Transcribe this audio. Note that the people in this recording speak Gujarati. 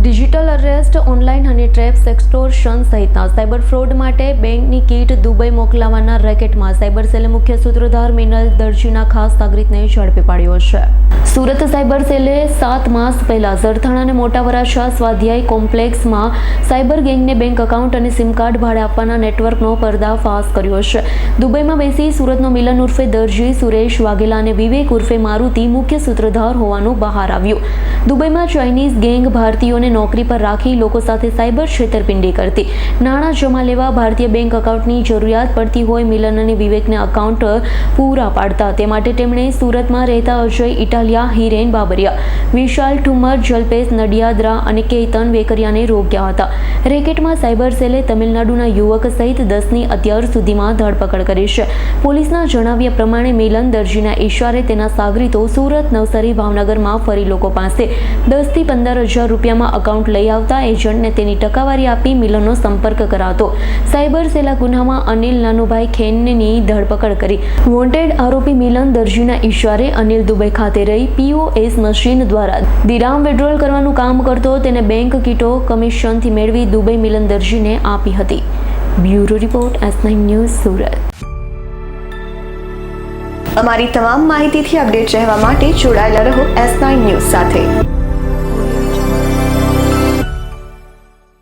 Digital arrest, online honey trap, sextortion સહિતના સાયબર ફ્રોડ માટે બેંકની કીટ દુબઈ મોકલાવવાના રેકેટમાં સાયબર સેલે મુખ્ય સૂત્રધાર મિનલ દરજીના ખાસ નાગરિકને ઝડપી પાડ્યો છે. સુરત સાયબર સેલે 7 માસ પહેલા સરથાણા અને મોટા વરાછા સ્વાધ્યાય કોમ્પ્લેક્સમાં સાયબર ગેંગને બેંક એકાઉન્ટ અને સિમ કાર્ડ ભાડે આપવાના નેટવર્કનો પર્દાફાશ કર્યો છે. દુબઈમાં બેસી સુરતનો મિલન ઉર્ફે દરજી, સુરેશ વાઘેલા અને વિવેક ઉર્ફે મારુતિ મુખ્ય સૂત્રધાર હોવાનું બહાર આવ્યું. દુબઈમાં ચાઇનીઝ ગેંગ ભારતીયોને નોકરી પર રાખી લોકો સાથે સાયબર છેતરપિંડી કરતી. નાણાં જમા લેવા ભારતીય બેંક એકાઉન્ટની જરૂરિયાત પડતી હોય મિલન અને વિવેકને એકાઉન્ટ પૂરા પાડતા. તે માટે તેમણે સુરતમાં રહેતા અજય ઇટાલિયા, હિરેન બાબરિયા, વિશાલ ઠુમર, જલ્પેશ નડિયાદરા અને કેતન વેકરિયાને રોક્યા હતા. રેકેટમાં સાયબર સેલે તમિલનાડુના યુવક સહિત 10ની અત્યાર સુધીમાં ધરપકડ કરી છે. પોલીસના જણાવ્યા પ્રમાણે મિલન દરજીના ઇશારે તેના સાગરીતો સુરત, નવસારી, ભાવનગરમાં ફરી લોકો પાસે 10 થી 15,000 રૂપિયામાં એકાઉન્ટ લઈ આવતા એજન્ટને તેની ટકાવારી આપી મિલનનો સંપર્ક કરાવતો. સાયબર સેલા ગુનામાં અનિલ નાનુભાઈ ખેનની ધરપકડ કરી. વોન્ટેડ આરોપી મિલન દરજીના ઇશારે અનિલ દુબઈ ખાતે રહી POS મશીન દ્વારા દિરામ વિડ્રોલ કરવાનું કામ કરતો. તેને બેંક કીટો કમિશનથી મેળવી દુબઈ મિલન દરજીને આપી હતી. Bureau report, S9 news, Surat. અમારી તમામ માહિતીથી અપડેટ રહેવા માટે જોડાયેલા રહો S9 ન્યૂઝ સાથે.